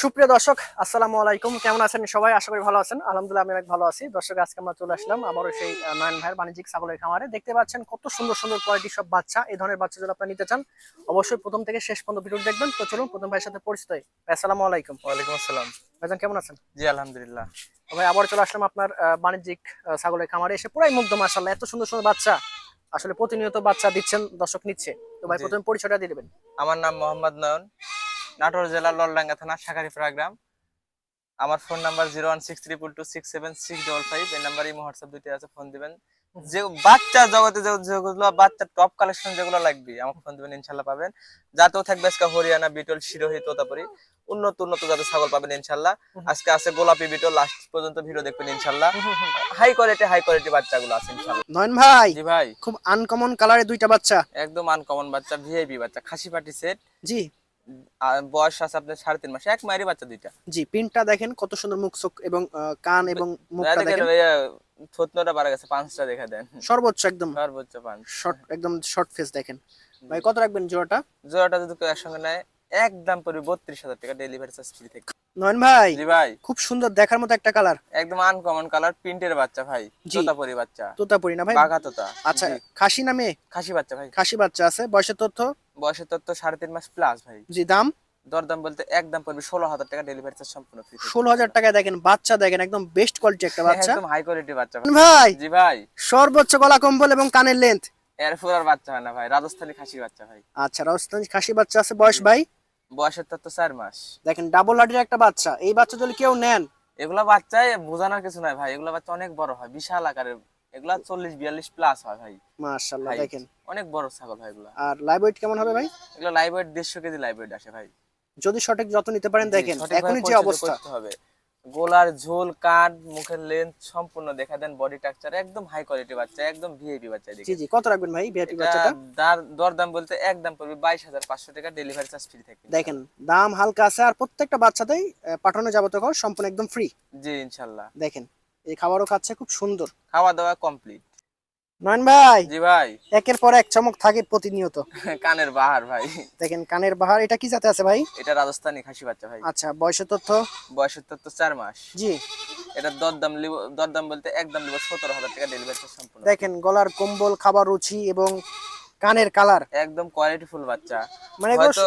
সুপ্রিয় দর্শক, আসসালামু আলাইকুম। কেমন আছেন সবাই? আশা করি ভালো আছেন। আলহামদুলিল্লাহ আমি অনেক ভালো আছি। দর্শক, আজকে আমরা চলে আসলাম আবারও সেই নয়ন ভাইয়ের বাণিজ্যিক ছাগলের খামারে। দেখতে পাচ্ছেন কত সুন্দর সুন্দর কোয়ালিটি সব বাচ্চা। এই ধরনের বাচ্চা যদি আপনারা নিতে চান, অবশ্যই প্রথম থেকে শেষ পর্যন্ত ভিডিও দেখবেন। তো চলুন প্রথম ভাইয়ের সাথে পরিচিত হই। ভাই, আসসালামু আলাইকুম। ওয়ালাইকুম আসসালাম। ভাইজান কেমন আছেন? জি আলহামদুলিল্লাহ। ভাই, আবার চলে আসলাম আপনার বাণিজ্যিক ছাগলের খামারে। এসে পুরাই মুগ্ধ, মাশাআল্লাহ, এত সুন্দর সুন্দর বাচ্চা। আসলে প্রতিনিয়ত বাচ্চা দিচ্ছেন, দর্শক নিচ্ছে। তো ভাই, জি, প্রথমে পরিচয়টা দিয়ে দেবেন। আমার নাম মোহাম্মদ নয়ন, নাটোর জেলা ললডাঙ্গা থানা শাকারিপাড়া গ্রাম। আমার ফোন নাম্বার 01632267655। এই নাম্বারে ইমো হোয়াটসঅ্যাপ দুইটা আছে, ফোন দিবেন। যে বাচ্চা জগতে যেগুলো বাচ্চা টপ কালেকশন যেগুলো লাগবে আমাকে ফোন দিবেন, ইনশাল্লাহ পাবেন। যাতেও থাকবে আজকে হরিয়ানা বিটল, শিরোহী, তোতাপুরি, উন্নত উন্নত জাতের ছাগল পাবেন ইনশাল্লাহ। আজকে আছে গোলাপি বিটল, লাস্ট পর্যন্ত ভিডিও দেখবেন ইনশাল্লাহ। হাই কোয়ালিটি বাচ্চাগুলো আছে ইনশাল্লাহ। নয়ন ভাই, জি ভাই, খুব আনকমন কালারে দুইটা বাচ্চা। একদম আনকমন বাচ্চা, ভিআইপি বাচ্চা, খাসি পাটি সেট। জি বয়স আছে আপনার 3.5 মাস, এক মায়েরই বাচ্চা দুইটা। জি, প্রিন্টটা দেখেন কত সুন্দর, মুখ চোখ এবং কান এবং মুখটা দেখেন দেখেন। ভাইয়া, থুতনোটা বাড়া গেছে, পাঁচটা দেখা দেন, সর্বোচ্চ একদম সর্বোচ্চ পাঁচ। শর্ট, একদম শর্ট ফেস দেখেন। ভাই, কত রাখবেন জোড়াটা? জোড়াটা যদি কেউ একসঙ্গে নেয়, একদম পড়বে 32,000 টাকা, ডেলিভারি চার্জ ফ্রি থেকে। নয়ন ভাই, জি ভাই, খুব সুন্দর দেখার মতো একটা কালার। একদম আনকমন কালার, প্রিন্টের বাচ্চা ভাই, জি, তোতাপুরি বাচ্চা, তোতাপুরি না ভাই? বাঘা তোতা। আচ্ছা, জি, খাসি নামে? খাসি বাচ্চা ভাই, খাসি বাচ্চা আছে। বয়সের তথ্য? বয়সের তথ্য 3.5 মাস প্লাস ভাই। জি, দাম? দরদাম বলতে একদম পড়বে 16,000 টাকা, ডেলিভারি চার্জ সম্পূর্ণ ফ্রি। 16,000 টাকায় দেখেন বাচ্চা, দেখেন একদম বেস্ট কোয়ালিটি একটা বাচ্চা, একদম হাই কোয়ালিটি বাচ্চা ভাই। ভাই। জি ভাই, সর্বোচ্চ গলা কম্বল এবং কানের লেন্থ। এরপর আর বাচ্চা হয় না ভাই, রাজস্থানি খাসি বাচ্চা ভাই। আচ্ছা, রাজস্থানি খাসি বাচ্চা আছে। বয়স ভাই? বয়সের তথ্য 4 মাস। দেখেন ডাবল লাডির একটা বাচ্চা। এই বাচ্চা যদি কেউ নেন, এগুলা বাচ্চায় বোঝানোর কিছু নাই ভাই, এগুলা বাচ্চা অনেক বড় হয়, বিশাল আকারের। এগুলা 40-42 প্লাস হয় ভাই। মাশাআল্লাহ, ভাই দেখেন। অনেক বড় ছাগল ভাই এগুলা। আর লাইভ ওয়েট কেমন হবে ভাই? এগুলা live weight 150 KG live weight আসে ভাই। যদি সঠিক যত্ন নিতে পারেন, জি, দেখেন সঠিকভাবে এখনই যে পরিচর্যা অবস্থা। করতে হবে। গোলার ঝোল, কান, মুখের লেন্থ সম্পূর্ণ দেখা দেন, বডি স্ট্রাকচার একদম হাই কোয়ালিটি বাচ্চা, একদম ভিআইপি বাচ্চা জি এদিকে। জি, কত রাখবেন ভাই ভিআইপি এটা বাচ্চাটা? দরদাম বলতে একদম পড়বে 22,500 টাকা, ডেলিভারি চার্জ ফ্রি থাকবে। দেখেন দাম হালকা আছে, আর প্রত্যেকটা বাচ্চাতেই পাঠানো যাবতীয় খরচ সম্পূর্ণ একদম ফ্রি। জি ইনশাআল্লাহ। দেখেন এই খাবারও খাচ্ছে খুব সুন্দর। খাওয়া দাওয়া কমপ্লিট। নয়ন ভাই, জি ভাই, একের পর এক চমক থাকে প্রতিনিয়ত। কানের বাহার ভাই। দেখেন কানের বাহার। এটা কি জাতে আছে ভাই? এটা রাজস্থানি খাসি বাচ্চা ভাই। আচ্ছা, বয়সের তথ্য? বয়সের তথ্য 4 মাস। জি, এটা দরদাম বলতে একদম লিব 17,000 টাকা, ডেলিভারি চার্জ সম্পূর্ণ। দেখেন গলার কম্বল, খাবার রুচি এবং কানের কালার, একদম কোয়ালিটিফুল বাচ্চা। মানে হয়তো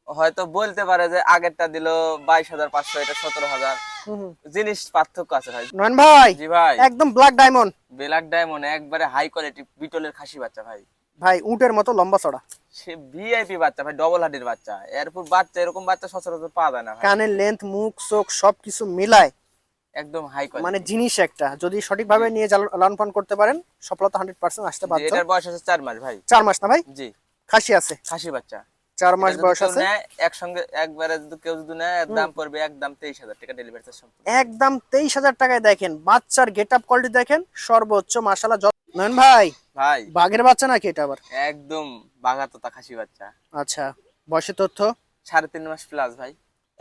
হয়তো বলতে পারে যে আগেরটা দিল 22,500, এটা 17,000, জিনিস পার্থক্য আছে ভাই। নয়ন ভাই, জি ভাই, একদম ব্ল্যাক ডায়মন্ড। ব্ল্যাক ডায়মন্ড, একবারে হাই কোয়ালিটি বিটলের খাসি বাচ্চা ভাই। ভাই উটের মতো লম্বা চড়া, সে ভিআইপি বাচ্চা ভাই, ডবল হাডির বাচ্চা। এরপর বাচ্চা, এরকম বাচ্চা সচরাচর পাওয়া যায় না ভাই। কানের লেন্থ, মুখ, চোখ সবকিছু মিলায় একদম হাই কোয়ালিটি, মানে জিনিস একটা। যদি সঠিকভাবে নিয়ে লালন পালন করতে পারেন, সফলতা 100% আসতে বাধ্য। এটার বয়স আছে 4 মাস ভাই। 4 মাস না ভাই? জি, খাসি আছে, খাসি বাচ্চা। 4 মাস এটা যদি বয়স কেউ আছে। নেয়, একসঙ্গে একবারে যদি কেউ নেয়, এর দাম পড়বে একদম 23,000 টাকা, ডেলিভারি চার্জ সম্পূর্ণ। একদম 23,000 টাকায় দেখেন বাচ্চার গেট আপ কোয়ালিটি, দেখেন সর্বোচ্চ মাশাআল্লাহ। নয়ন ভাই, ভাই বাঘের বাচ্চা নাকি এটা আবার? একদম বাঘাতোতা খাসি বাচ্চা। আচ্ছা, বয়সের তথ্য? 3.5 মাস প্লাস ভাই।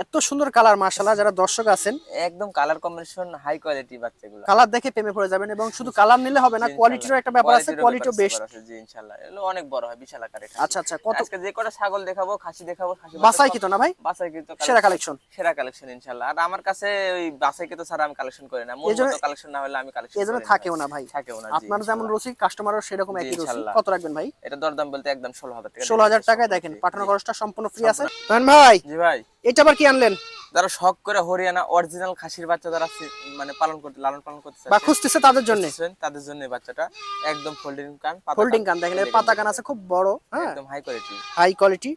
এত সুন্দর কালার মাশাআল্লাহ। যারা দর্শক আছেন, একদম কালার কম্বিনেশন হাই কোয়ালিটি বাচ্চাগুলো। কালার দেখে প্রেমে পড়ে যাবেন। এবং শুধু কালার নিলে হবে না, কোয়ালিটিরও একটা ব্যাপার আছে, কোয়ালিটিও বেস্ট। জি ইনশাআল্লাহ, এগুলো অনেক বড় হয়, বিশাল আকারে খাসি। আচ্ছা আচ্ছা, কত? আজকে যে কটা ছাগল দেখাবো, খাসি দেখাবো, খাসি বাসাই কি তো না ভাই? বাসাই কিন্তু সেরা কালেকশন, সেরা কালেকশন ইনশাআল্লাহ। আর আমার কাছে ওই বাসাই কিন্তু ছাড়া আমি কালেকশন করি না, মন মতো কালেকশন না হলে আমি কালেকশন এজন্য করি না থাকেও না ভাই। থাকেও না। জি আপনার যেমন রুচি, কাস্টমারও সেরকম জি, একই রুচি। ইনশাআল্লাহ। কত রাখবেন ভাই? এটা দরদাম বলতে একদম 16,000 টাকা। 16,000 টাকায় দেখেন জি, পাঠানো জি। খরচটা সম্পূর্ণ ফ্রি আছে। নয়ন ভাই, জি ভাই, এটা আবার কি আনলেন? যারা শখ করে হরিয়ানা অরিজিনাল খাসির বাচ্চা যারা মানে লালন পালন করতে বা চাচ্ছে, খুঁজতেছে তাদের জন্য, তাদের জন্য এই বাচ্চাটা একদম ফোল্ডিং কান, ফোল্ডিং কান। দেখেন এর পাতা কান আছে খুব বড়, হ্যাঁ, একদম হাই কোয়ালিটি, হাই কোয়ালিটি।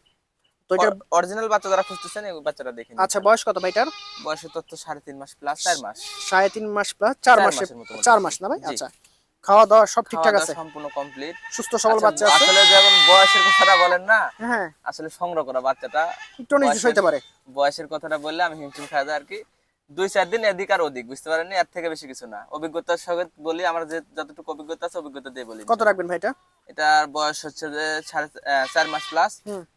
তো এটা অরিজিনাল বাচ্চা যারা খুঁজতেছেন এই বাচ্চাটা দেখেন। আচ্ছা, বয়স কত ভাই এটার? বয়সের তথ্য 3.5 মাস প্লাস, 4 মাস। 3.5 মাস প্লাস 4 মাসে, মাসের মতো 4 মাস না ভাই? জি। আচ্ছা, খাওয়া দাওয়া সব ঠিকঠাক খাওয়া আছে? দাওয়া সম্পূর্ণ কমপ্লিট, সুস্থ সবল আচ্ছা, বাচ্চা আছে? আসলে যেমন বয়সের কথাটা বলেন না, হ্যাঁ, আসলে সংগ্রহ করা বাচ্চাটা একটু নির্দিষ্ট হইতে পারে। বয়সের কথাটা বললে আমি হিমশিম খাওয়া যায় আর কি। 2-4 দিন এদিক আর ওদিক, বুঝতে পারেননি, এর থেকে বেশি কিছু না। অভিজ্ঞতার সঙ্গে বলি, আমার যে যতটুকু অভিজ্ঞতা আছে অভিজ্ঞতা দিয়ে বলি। কত রাখবেন ভাই এটা? এটার বয়স হচ্ছে যে 4 মাস প্লাস।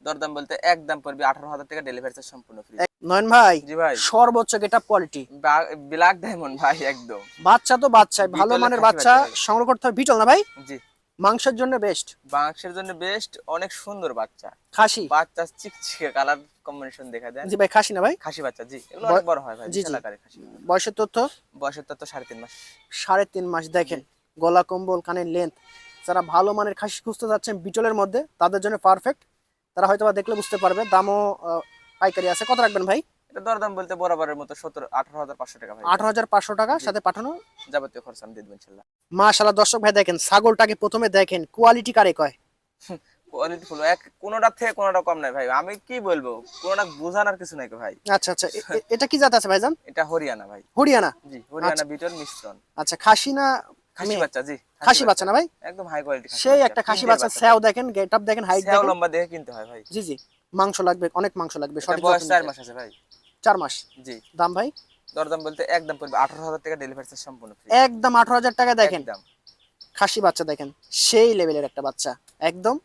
দরদাম বলতে একদম পড়বে 18,000 টাকা, ডেলিভারি চার্জ সম্পূর্ণ ফ্রি। নয়ন ভাই, জি ভাই, সর্বোচ্চ get up quality, black diamond ভাই, একদম বাচ্চা তো বাচ্চাই, ভালো বিটলের মানের খাসি বাচ্চা বাচ্চা ভাই। সংগ্রহ করতে হবে। বিটল না ভাই? জি, মাংসের জন্য বেস্ট। মাংসের জন্য বেস্ট, অনেক সুন্দর বাচ্চা। খাসি? বাচ্চা চিকচিকে কালার কম্বিনেশন দেখা দেন। জি ভাই, খাসি না ভাই? খাসি বাচ্চা, জি এগুলো অনেক বড় হয় ভাই, জি বিশাল জি। আকারের খাসি। বয়সের তথ্য? বয়সের তো 3.5 মাস। 3.5 মাস। দেখেন গলা কম্বল, কানের লেন্থ, যারা ভালো মানের খাসি খুঁজতে যাচ্ছেন বিটলের মধ্যে তাদের জন্য পারফেক্ট। তারা হয়তো বা দেখলে বুঝতে পারবে। দামও পাইকারি আছে। কত রাখবেন ভাই? এটা দরদাম বলতে বরাবরের মতো 18,500 টাকা ভাই। 18,500 টাকা, জি। সাথে পাঠানো। যাবতীয় খরচ আমি দিয়ে দেবো ইনশাল্লাহ। মাশাআল্লাহ দর্শক ভাই দেখেন ছাগলটাকে প্রথমে দেখেন, কোয়ালিটি কারে কয়। কোয়ালিটি ফুল, এক কোনোটা থেকে কোনোটা কম নাই ভাই, আমি কি বলবো, কোনোটা বোঝানোর কিছু নাই ভাই। আচ্ছা আচ্ছা, এটা কি জাত আছে ভাইজান? এটা হরিয়ানা ভাই। হরিয়ানা? জি, হরিয়ানা আচ্ছা। বিটল মিশ্রণ। আচ্ছা, খাসি না খাসি মেয়ে? বাচ্চা, জি খাসি বাচ্চা না ভাই? একদম হাই কোয়ালিটি খাসি সেই বাচ্চা। একটা খাসি তিনটের বাচ্চা, বাচ্চা স্যাও ভাই। দেখেন, গেটআপ দেখেন, হাইট সেও দেখেন। লম্বা দেখে কিনতে হয় ভাই। জি জি। মাংস লাগবে, অনেক মাংস লাগবে, এটা সঠিক বয়স যত্ন 4 নিতে। মাস আছে ভাই। 4 মাস। জি। দাম ভাই? দরদাম বলতে একদম পড়বে 18,000 টাকা, ডেলিভারি চার্জ সম্পূর্ণ ফ্রি। একদম 18,000 টাকা। দেখেন একদম খাসি বাচ্চা দেখেন, সেই লেভেলের একটা বাচ্চা, একদম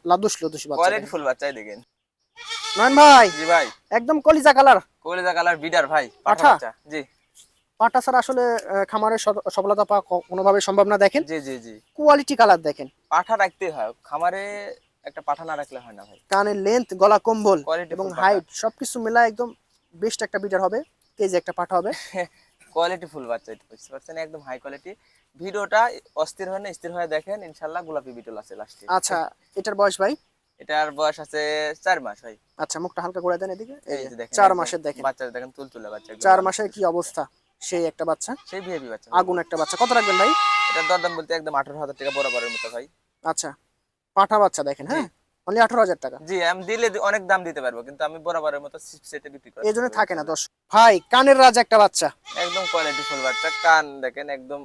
লাদুস লদুস বাচ্চা কোয়ালিটি দেখেন। ফুল বাচ্চাই দেখেন। নয়ন ভাই জি ভাই, একদম কলিজা কালার। কলিজা কালার বিডার ভাই, পাঠা পাঠা? বাচ্চা। জি পাটা ছাড়া আসলে খামারের সফলতা পাওয়া কোনোভাবে সম্ভব না। দেখেন জি জি জি। কোয়ালিটি কালার দেখেন, পাঠা রাখতেই হয় খামারে, একটা পাঠা না রাখলে হয় না ভাই। কানের লেন্থ, গলা কম্বল কোয়ালিটি এবং ফুল পাঠা। হাইট সবকিছু মিলা একদম বেস্ট একটা বিটার হবে, তেজ একটা পাঠা হবে। কোয়ালিটি ফুল বাচ্চা, এটা বুঝতে পারছেন, একদম হাই কোয়ালিটি। ভিডিওটা অস্থির হয় না, স্থির হয়ে দেখেন, ইনশাআল্লাহ গোলাপি বিটল আছে লাস্টে। আচ্ছা, এটার বয়স ভাই? এটার বয়স আছে 4 মাস ভাই। আচ্ছা, মুখটা হালকা করে দেন এদিকে। এই এই যে যে দেখেন 4 একদম মাসের দেখেন, বাচ্চা দেখেন, তুলতুলে বাচ্চা একদম 4 লাল মাসের কি টুকটুকে। অবস্থা, সেই একটা বাচ্চা, সেই ভিআইপি বাচ্চা। আগুন একটা বাচ্চা। কত রাখবেন ভাই? এটার দরদাম বলতে একদম 18,000 টাকা, বরাবরের মতো ভাই। আচ্ছা, পাঠা বাচ্চা দেখেন, জি হ্যাঁ, অনলি 18,000 টাকা। জি, আমি দিলে অনেক দাম দিতে পারবো, কিন্তু আমি বরাবরের মতো সেটে বিক্রি করি। এই জন্য থাকে না দশ। ভাই কানের রাজ একটা বাচ্চা, একদম কোয়ালিটি ফুল বাচ্চা, কান দেখেন একদম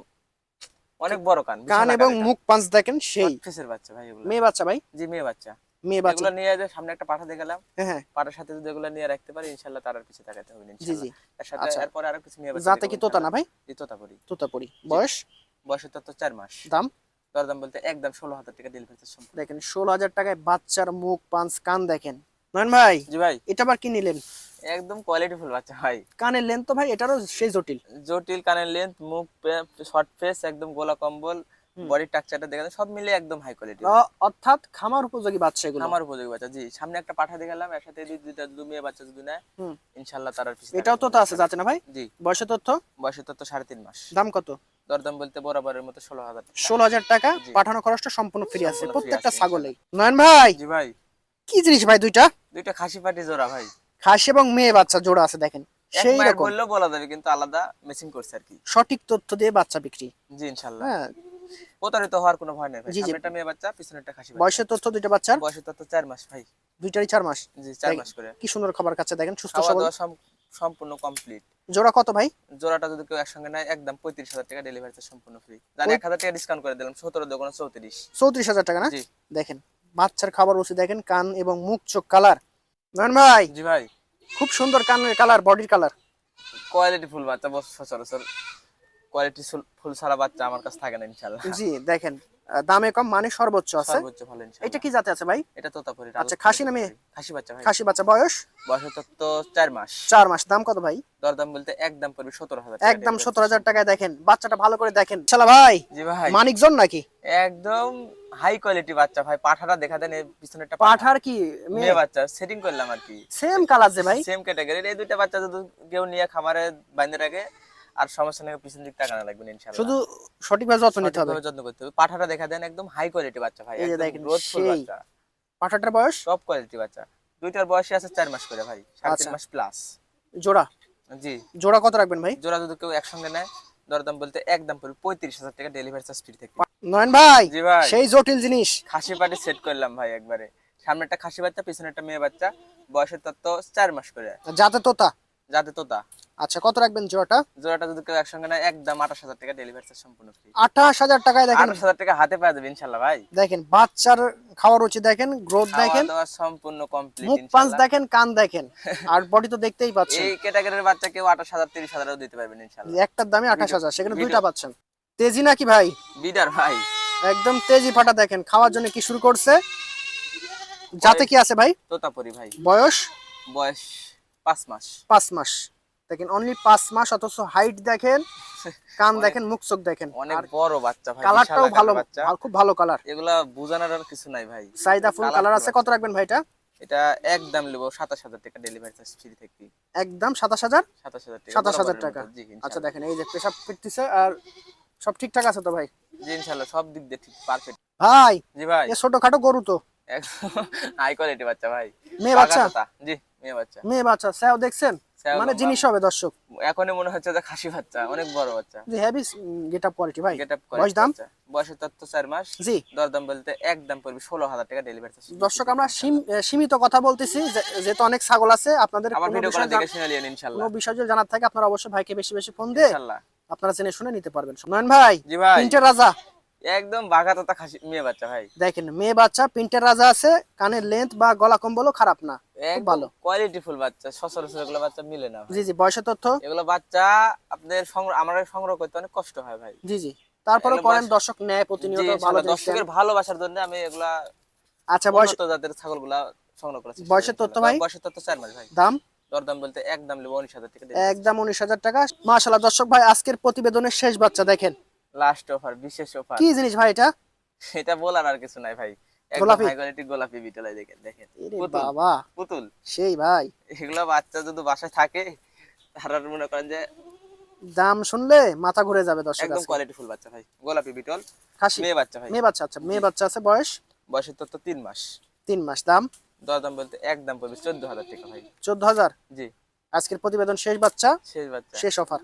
অনেক বড় কান, কান এবং মুখ পাঁচ দেখেন সেই। ফেসের বাচ্চা ভাই এগুলো। মেয়ে বাচ্চা ভাই? জি মেয়ে বাচ্চা। মেয়ে বাচ্চা। এগুলো নিয়ে যে সামনে একটা পাঠা দিয়ে গেলাম, হ্যাঁ হ্যাঁ। পাঠার সাথে যদি এগুলো নিয়ে রাখতে পারি ইনশাআল্লাহ, তার আর কিছু তাকাতে হবে না জি ইনশাআল্লাহ। জি। এর সাথে আচ্ছা, এরপর আরো কিছু নিয়ে বাচ্চা যাতে দেখবো কি তোতা না ভাই? জি তোতাপুরি। তোতাপুরি। বয়স? বয়স তো 4 মাস। দাম? দরদাম বলতে একদম 16,000 টাকা, ডেলিভারি চার্জ সম্পূর্ণ। দেখেন 16,000 টাকায় বাচ্চার মুখ পাঁচ কান দেখেন। নয়ন ভাই জি ভাই, এটা আবার কি নিলেন? একদম কোয়ালিটি ফুল বাচ্চা ভাই। কানের লেন্থ তো ভাই এটারও সেই জটিল। জটিল কানের লেন্থ, মুখ, শর্ট ফেস, একদম গোলা কম্বল, বডি স্ট্রাকচারটা দেখেন সব মিলে একদম হাই কোয়ালিটি। অর্থাৎ খামার উপযোগী বাচ্চা এগুলো। আমার উপযোগী বাচ্চা, জি। সামনে একটা পাঠা দিয়ে গেলাম, এর সাথে দুই মেয়ে বাচ্চা যদি নেয় হুম। ইনশাআল্লাহ তার আর কিছু এটাও তাকাতে তো হবে আছে যাচ্ছে না ভাই? না। জি। বয়সের তথ্য? বয়সে তো 3.5 মাস। দাম কত? দরদাম বলতে বরাবরের মতো 16,000 টাকা। 16,000 টাকা। জি। পাঠানো খরচটা সম্পূর্ণ ফ্রি আছে সম্পূর্ণ free প্রত্যেকটা আছে, ছাগলেই। নয়ন ভাই জি ভাই, কি জিনিস ভাই দুইটা? দুইটা খাসি পাটি জোড়া ভাই। খাসি এবং মেয়ে বাচ্চা জোড়া আছে দেখেন, এক সেই মায়ের রকম। বললেও বলা যাবে, কিন্তু আলাদা মেশিং করছে আর কি। সঠিক তথ্য দিয়ে বাচ্চা বিক্রি। জি ইনশাআল্লাহ। হ্যাঁ। প্রতারিত হওয়ার কোনো ভয় নেই ভাই। জি, জি। সামনেটা মেয়ে বাচ্চা, পিছনেরটা খাসি বাচ্চা। বয়সের তথ্য দুইটা বাচ্চার? বয়সে তো 4 মাস ভাই। দুইটারই 4 মাস। জি 4 মাস করে। কি সুন্দর খাবার খাচ্ছে দেখেন, সুস্থ খাওয়া সবল। দাওয়া সম্পূর্ণ কমপ্লিট। জোড়া কত ভাই? জোড়াটা যদি কেউ একসঙ্গে নেয় একদম 35,000 টাকা, ডেলিভারি চার্জ সম্পূর্ণ ফ্রি। জানি 1,000 টাকা ডিসকাউন্ট করে দিলাম, 17 দোকানে 34। 34,000 টাকা না? জি দেখেন বাচ্চার খাবার রুচি দেখেন, কান এবং মুখ চোখ কালার। নয়ন ভাই জি ভাই, খুব সুন্দর কানের কালার, বডির কালার। কোয়ালিটি ফুল বাচ্চা, বস সচরাচর কোয়ালিটি ফুল ছাড়া বাচ্চা আমার কাছে থাকে না ইনশাআল্লাহ। জি দেখেন দামে কম মানে সর্বোচ্চ আছে। সর্বোচ্চ ভালো ইনশাআল্লাহ। এটা কি জাতে আছে ভাই? এটা তোতাপুরি। আচ্ছা, খাসি না মেয়ে? খাসি বাচ্চা ভাই। খাসি বাচ্চা। বয়স? বয়স তো 4 মাস। 4 মাস। দাম কত ভাই? দরদাম বলতে একদম পড়বে 17,000 টাকা। একদম 17,000 টাকায়। দেখেন বাচ্চাটা ভালো করে দেখেন। শালা ভাই জি ভাই, মানিকজন নাকি? একদম হাই কোয়ালিটি বাচ্চা ভাই। পাঠাটা দেখা দেন, এই পিছনেরটা পাঠার কি মেয়ে বাচ্চা সেটিং করলাম আর কি। সেম কালার যে ভাই? সেম ক্যাটাগরির এই দুইটা বাচ্চা যদি কেউ নিয়ে খামারে বাইন্ধে রাখে, আর সমস্যা নেই, পিছন দিক টাকা না লাগবে না ইনশাআল্লাহ। শুধু সঠিকভাবে যত্ন নিতে হবে। সঠিকভাবে যত্ন করতে হবে। পাঠাটা দেখা দেন, একদম হাই কোয়ালিটি বাচ্চা ভাই, এই যে একদম দেখেন, গ্রোথফুল সেই। বাচ্চা। পাঠাটার বয়স? টপ কোয়ালিটি বাচ্চা। দুইটার বয়সই আছে 4 মাস করে ভাই, 3.5 আচ্ছা। মাস প্লাস। জোড়া? জি। জোড়া কত রাখবেন ভাই? জোড়া যদি কেউ একসঙ্গে নেয় দরদাম বলতে একদম পড়বে 35,000 টাকা, ডেলিভারি চার্জ ফ্রি থেকে। নয়ন ভাই জি ভাই, সেই জটিল জিনিস। খাসি পাটি সেট করলাম ভাই একবারে। সামনে একটা খাসি বাচ্চা, পিছনে একটা মেয়ে বাচ্চা, বয়সের তত্ত্ব 4 মাস করে, যাতে তোতা। যাতে তোতা। আচ্ছা, কত রাখবেন জোড়াটা? জোড়াটা যদি কেউ একসঙ্গে নেয় একদম 28,000 টাকা, ডেলিভারি চার্জ সম্পূর্ণ ফ্রি। 28,000 টাকায় দেখেন। 28,000 টাকা হাতে পাওয়া যাবে ইনশাআল্লাহ ভাই। দেখেন বাচ্চার খাওয়ার রুচি দেখেন, গ্রোথ খাওয়া দেখেন, দাওয়া সম্পূর্ণ কমপ্লিট মুখ পাঁচ ইনশাআল্লাহ। দেখেন, কান দেখেন, আর বডি তো দেখতেই পাচ্ছেন। এই ক্যাটাগরির বাচ্চা কেউ 28,000 30,000 দিতে পারবেন ইনশাআল্লাহ। একটার দামে 28,000, সেখানে ভিডিও- দুইটা পাচ্ছেন। তেজি নাকি ভাই? বিডার ভাই, একদম তেজি ফাটা। দেখেন খাওয়ার জন্য কি শুরু করছে। যাতে কি আছে ভাই? তোতাপুরি ভাই। বয়স? বয়স 5 মাস। 5 মাস। দেখেন অনলি 5 মাস, অথচ হাইট দেখেন, কান অনেক- দেখেন, মুখ চোখ দেখেন, অনেক আর বড় বাচ্চা ভাই, কালারটাও বিশাল ভালো, আকারের বাচ্চা। খুব ভালো কালার। এগুলা বোঝানোর আর কিছু নাই ভাই। সাইদা ফুল কালার Colourful আছে। কত বাচ্চা। রাখবেন ভাই এটা? এটা একদম নেবো 27,000 টাকা, ডেলিভারি চার্জ ফ্রি থাকবে। একদম 27,000। 27,000 টাকা, 27,000 বরাবরের টাকা। মতো। জি আচ্ছা ইনশাআল্লাহ। দেখেন এই যে পেশাব করতেছে, আর সব ঠিকঠাক আছে তো ভাই? জি ইনশাআল্লাহ, সব দিক দিয়ে ঠিক পারফেক্ট। ভাই জি ভাই, এ ছোটখাটো গরু তো, একদম হাই কোয়ালিটি বাচ্চা ভাই। মেয়ে বাচ্চা? বাঘা তোতা। জি মেয়ে বাচ্চা। মেয়ে বাচ্চা, স্যাও দেখছেন, স্যাও মানে লম্বা। জিনিস হবে দর্শক। এখনই মনে হচ্ছে যে খাসি বাচ্চা, অনেক বড় বাচ্চা। যে হেভি গেটআপ কোয়ালিটি ভাই। গেটআপ করে বয়স দাম? বাচ্চা। বয়সের তথ্য 4 মাস। জি দরদাম বলতে একদম পড়বে 16,000 টাকা, ডেলিভারি চার্জ। দর্শক আমরা সীমিত কথা বলতেছি, যেহেতু অনেক ছাগল আছে, আপনাদের আবার কোনো ভিডিও বিষয় কলে দেখে শুনে নিন ইনশাআল্লাহ। কোনো বিষয় যদি জানার থাকে আপনারা অবশ্যই ভাইকে বেশি বেশি ফোন দিয়ে ইনশাআল্লাহ। আপনারা জেনে শুনে নিতে পারবেন। নয়ন ভাই, জি ভাই, প্রিন্টের রাজা একদম বাঘা তোতা খাসি মেয়ে বাচ্চা ভাই। দেখেন, মেয়ে বাচ্চা, প্রিন্টের রাজা আছে, কানের লেন্থ বা গলা কম্বলও খারাপ না, খুব একদম ভালো। কোয়ালিটি ফুল বাচ্চা, সচরাচর এগুলো বাচ্চা মিলে না ভাই। জি জি, বয়সের তথ্য? এগুলো বাচ্চা আপনাদের সংগ্রহ, আমরা সংগ্রহ করতে অনেক কষ্ট হয় ভাই। জি জি, তারপরে এগুলো করেন, বয়স- দর্শক নেয় জি প্রতিনিয়ত ভালো ইনশাআল্লাহ, জিনিস দর্শকের দেন। ভালোবাসার জন্য আমি এগুলা আচ্ছা বয়স, উন্নত জাতের ছাগলগুলা সংগ্রহ করেছি। বয়সের তথ্য ভাই? বয়সের তথ্য 4 মাস ভাই। দাম? দরদাম বলতে একদম নেবো 19,000 টাকা, একদম 19,000 টাকা। মাশাআল্লাহ দর্শক ভাই, আজকের প্রতিবেদনের শেষ বাচ্চা দেখেন, লাস্ট অফার, বিশেষ অফার। কি জিনিস ভাই এটা? এটা বলার আর কিছু নাই ভাই, একদম গোলাপি? হাই কোয়ালিটি গোলাপি বিটলাই। দেখেন দেখেন, এরে পুতুল বাবা, পুতুল। সেই ভাই, এগুলো বাচ্চা যদি বাসায় থাকে তারা মনে করেন যে দাম শুনলে মাথা ঘুরে যাবে দর্শক। একদম আজকে কোয়ালিটি ফুল বাচ্চা ভাই, গোলাপি বিটল খাসি? মেয়ে বাচ্চা ভাই। মেয়ে বাচ্চা, আচ্ছা মেয়ে বাচ্চা আছে। বয়স? বয়সের তথ্য 3 মাস। 3 মাস। দাম? দরদাম বলতে একদম পড়বে 14,000 টাকা ভাই। 14,000। জি আজকের প্রতিবেদন শেষ বাচ্চা, শেষ বাচ্চা। শেষ অফার।